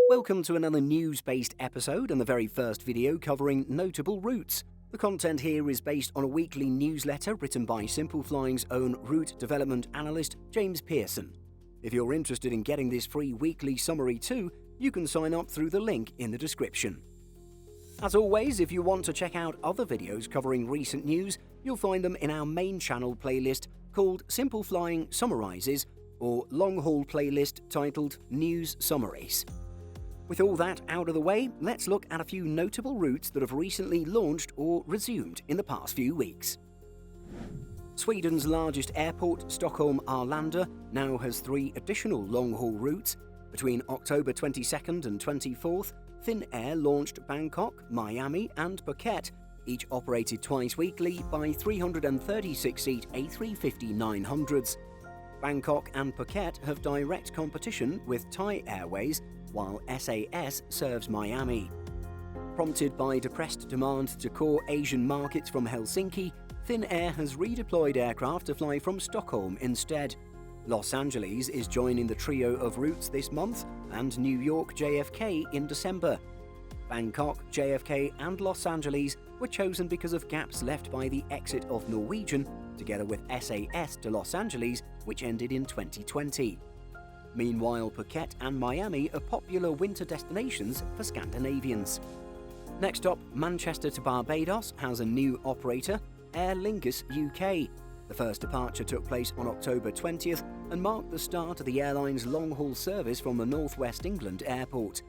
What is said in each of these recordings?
Welcome to another news-based episode and the very first video covering notable routes. The content here is based on a weekly newsletter written by Simple Flying's own route development analyst, James Pearson. If you're interested in getting this free weekly summary too, you can sign up through the link in the description. As always, if you want to check out other videos covering recent news, you'll find them in our main channel playlist called Simple Flying Summarizes, or long-haul playlist titled News Summaries. With all that out of the way, let's look at a few notable routes that have recently launched or resumed in the past few weeks. Sweden's largest airport, Stockholm Arlanda, now has 3 additional long-haul routes. Between October 22nd and 24th, Thin Air launched Bangkok, Miami and Phuket, each operated twice weekly by 336-seat A350-900s. Bangkok and Phuket have direct competition with Thai Airways, while SAS serves Miami. Prompted by depressed demand to core Asian markets from Helsinki, Thin Air has redeployed aircraft to fly from Stockholm instead. Los Angeles is joining the trio of routes this month, and New York JFK in December. Bangkok, JFK and Los Angeles were chosen because of gaps left by the exit of Norwegian, together with SAS to Los Angeles, which ended in 2020. Meanwhile, Phuket and Miami are popular winter destinations for Scandinavians. Next up, Manchester to Barbados has a new operator, Aer Lingus UK. The first departure took place on October 20th and marked the start of the airline's long-haul service from the North West England airport.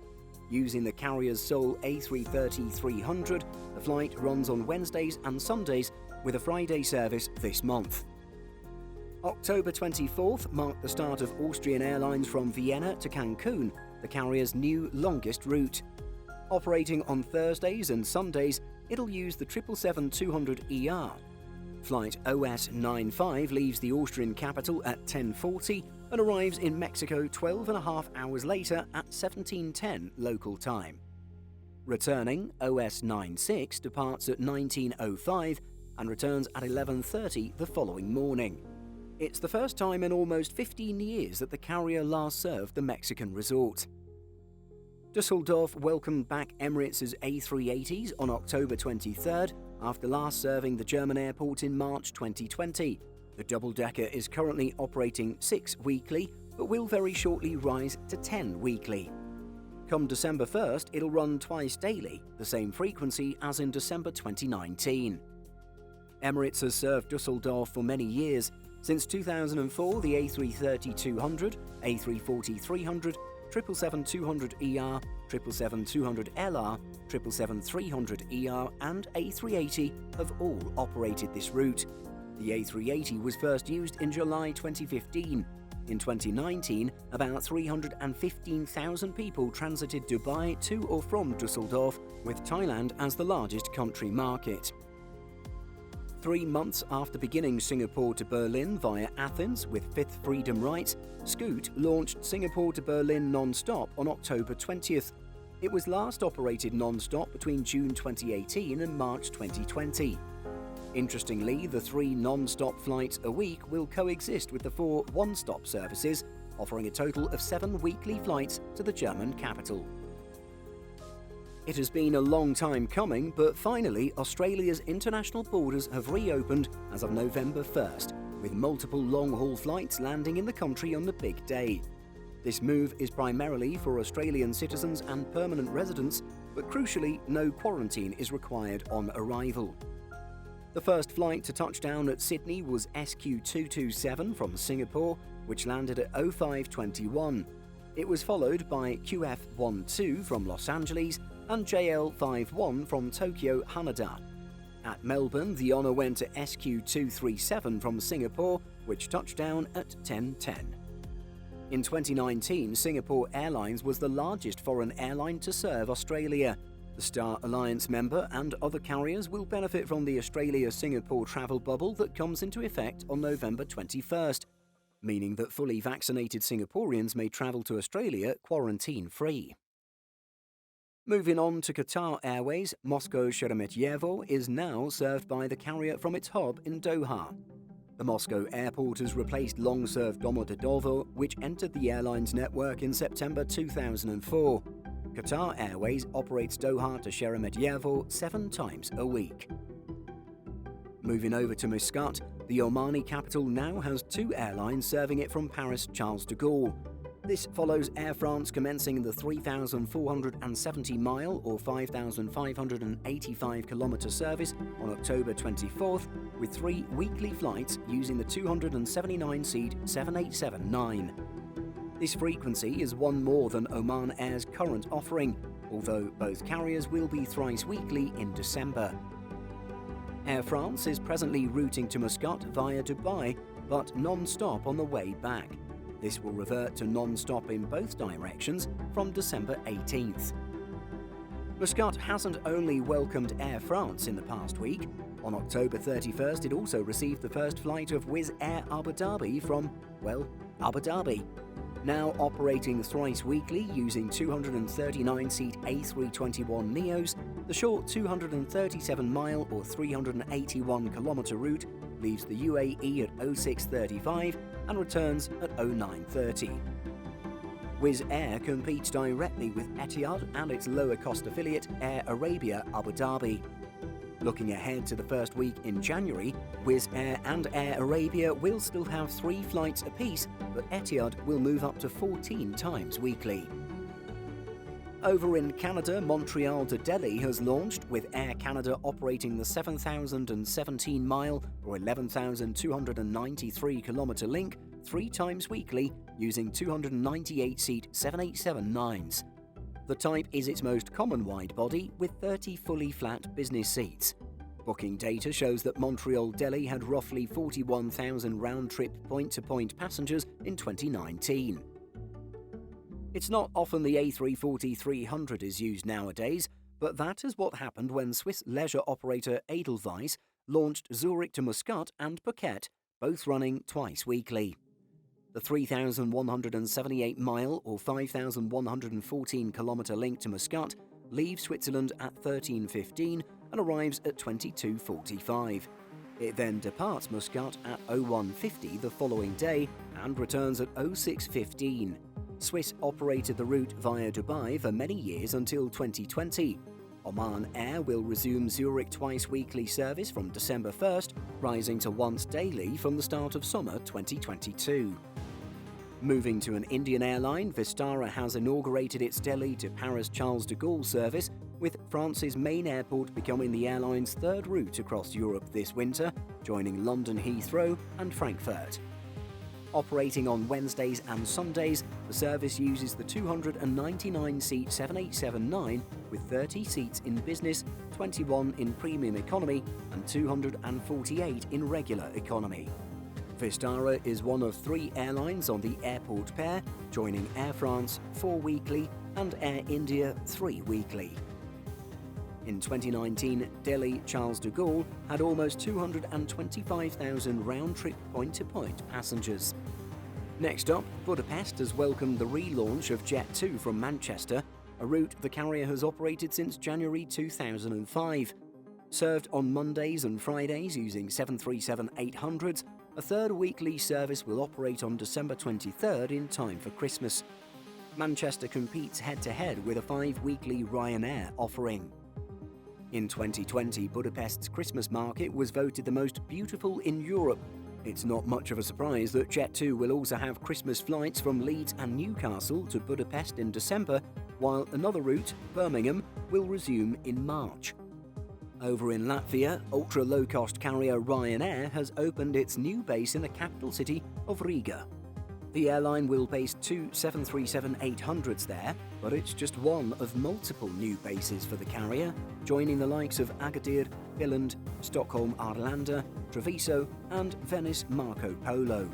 Using the carrier's sole A330-300, the flight runs on Wednesdays and Sundays, with a Friday service this month. October 24th marked the start of Austrian Airlines from Vienna to Cancun, the carrier's new longest route. Operating on Thursdays and Sundays, it'll use the 777-200ER. Flight OS-95 leaves the Austrian capital at 10:40 and arrives in Mexico 12.5 hours later at 17:10 local time. Returning, OS-96 departs at 19:05 and returns at 11:30 the following morning. It's the first time in almost 15 years that the carrier last served the Mexican resort. Dusseldorf welcomed back Emirates' A380s on October 23rd after last serving the German airport in March 2020. The double-decker is currently operating 6 weekly, but will very shortly rise to 10 weekly. Come December 1st, it'll run twice daily, the same frequency as in December 2019. Emirates has served Dusseldorf for many years. Since 2004, the A330-200, A340-300, 777-200ER, 777-200LR, 777-300ER and A380 have all operated this route. The A380 was first used in July 2015. In 2019, about 315,000 people transited Dubai to or from Dusseldorf, with Thailand as the largest country market. 3 months after beginning Singapore to Berlin via Athens with Fifth Freedom Rights, Scoot launched Singapore to Berlin non-stop on October 20th. It was last operated non-stop between June 2018 and March 2020. Interestingly, the 3 non-stop flights a week will coexist with the 4 one-stop services, offering a total of 7 weekly flights to the German capital. It has been a long time coming, but finally Australia's international borders have reopened as of November 1st, with multiple long-haul flights landing in the country on the big day. This move is primarily for Australian citizens and permanent residents, but crucially, no quarantine is required on arrival. The first flight to touchdown at Sydney was SQ227 from Singapore, which landed at 05:21. It was followed by QF12 from Los Angeles and JL51 from Tokyo Haneda. At Melbourne, the honour went to SQ237 from Singapore, which touched down at 10:10. In 2019, Singapore Airlines was the largest foreign airline to serve Australia. The Star Alliance member and other carriers will benefit from the Australia-Singapore travel bubble that comes into effect on November 21st, meaning that fully vaccinated Singaporeans may travel to Australia quarantine-free. Moving on to Qatar Airways, Moscow Sheremetyevo is now served by the carrier from its hub in Doha. The Moscow airport has replaced long-served Domodedovo, which entered the airline's network in September 2004. Qatar Airways operates Doha to Sheremetyevo 7 times a week. Moving over to Muscat, the Omani capital now has 2 airlines serving it from Paris Charles de Gaulle. This follows Air France commencing the 3,470-mile or 5,585-kilometre service on October 24th, with 3 weekly flights using the 279-seat 787-9. This frequency is one more than Oman Air's current offering, although both carriers will be thrice weekly in December. Air France is presently routing to Muscat via Dubai, but non-stop on the way back. This will revert to non-stop in both directions from December 18th. Muscat hasn't only welcomed Air France in the past week. On October 31st, it also received the first flight of Wizz Air Abu Dhabi from, well, Abu Dhabi. Now operating thrice weekly using 239-seat A321neos, the short 237-mile or 381-kilometre route leaves the UAE at 06:35 and returns at 09:30. Wizz Air competes directly with Etihad and its lower-cost affiliate Air Arabia Abu Dhabi. Looking ahead to the first week in January, Wizz Air and Air Arabia will still have 3 flights apiece, but Etihad will move up to 14 times weekly. Over in Canada, Montreal to Delhi has launched, with Air Canada operating the 7,017-mile or 11,293-kilometre link 3 times weekly using 298-seat 787-9s. The type is its most common wide-body, with 30 fully flat business seats. Booking data shows that Montreal-Delhi had roughly 41,000 round-trip point-to-point passengers in 2019. It's not often the A340-300 is used nowadays, but that is what happened when Swiss leisure operator Edelweiss launched Zurich to Muscat and Phuket, both running twice weekly. The 3,178-mile or 5,114-kilometre link to Muscat leaves Switzerland at 13:15 and arrives at 22:45. It then departs Muscat at 01:50 the following day and returns at 06:15. Swiss operated the route via Dubai for many years until 2020. Oman Air will resume Zurich twice-weekly service from December 1st, rising to once daily from the start of summer 2022. Moving to an Indian airline, Vistara has inaugurated its Delhi to Paris Charles de Gaulle service, with France's main airport becoming the airline's 3rd route across Europe this winter, joining London Heathrow and Frankfurt. Operating on Wednesdays and Sundays, the service uses the 299-seat 787-9 with 30 seats in business, 21 in premium economy and 248 in regular economy. Vistara is one of 3 airlines on the airport pair, joining Air France 4 weekly and Air India 3 weekly. In 2019, Delhi Charles de Gaulle had almost 225,000 round-trip point-to-point passengers. Next up, Budapest has welcomed the relaunch of Jet2 from Manchester, a route the carrier has operated since January 2005. Served on Mondays and Fridays using 737-800s, a 3rd weekly service will operate on December 23rd in time for Christmas. Manchester competes head-to-head with a 5-weekly Ryanair offering. In 2020, Budapest's Christmas market was voted the most beautiful in Europe. It's not much of a surprise that Jet2 will also have Christmas flights from Leeds and Newcastle to Budapest in December, while another route, Birmingham, will resume in March. Over in Latvia, ultra-low-cost carrier Ryanair has opened its new base in the capital city of Riga. The airline will base 2 737-800s there, but it's just one of multiple new bases for the carrier, joining the likes of Agadir, Billund, Stockholm Arlanda, Treviso and Venice Marco Polo.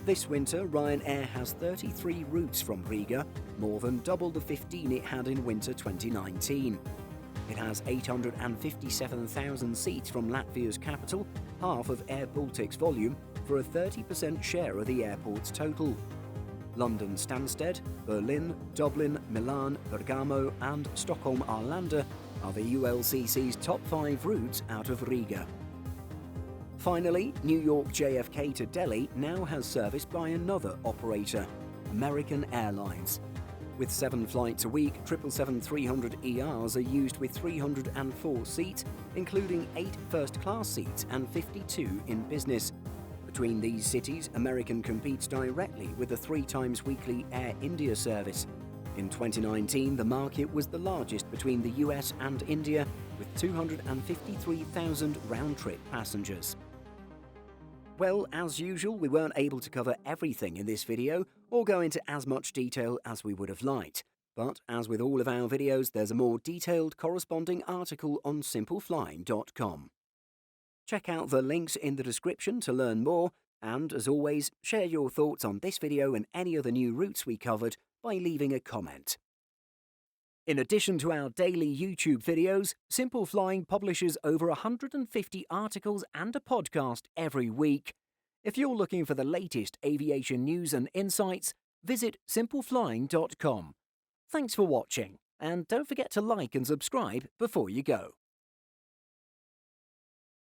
This winter, Ryanair has 33 routes from Riga, more than double the 15 it had in winter 2019. It has 857,000 seats from Latvia's capital, half of Air Baltic's volume, for a 30% share of the airport's total. London Stansted, Berlin, Dublin, Milan, Bergamo and Stockholm Arlanda are the ULCC's top 5 routes out of Riga. Finally, New York JFK to Delhi now has service by another operator, American Airlines. With 7 flights a week, 777-300ERs are used with 304 seats, including 8 first-class seats and 52 in business. Between these cities, American competes directly with the 3 times weekly Air India service. In 2019, the market was the largest between the US and India, with 253,000 round-trip passengers. Well, as usual, we weren't able to cover everything in this video or go into as much detail as we would have liked. But as with all of our videos, there's a more detailed corresponding article on simpleflying.com. Check out the links in the description to learn more, and as always, share your thoughts on this video and any other new routes we covered by leaving a comment. In addition to our daily YouTube videos, Simple Flying publishes over 150 articles and a podcast every week. If you're looking for the latest aviation news and insights, visit simpleflying.com. Thanks for watching, and don't forget to like and subscribe before you go.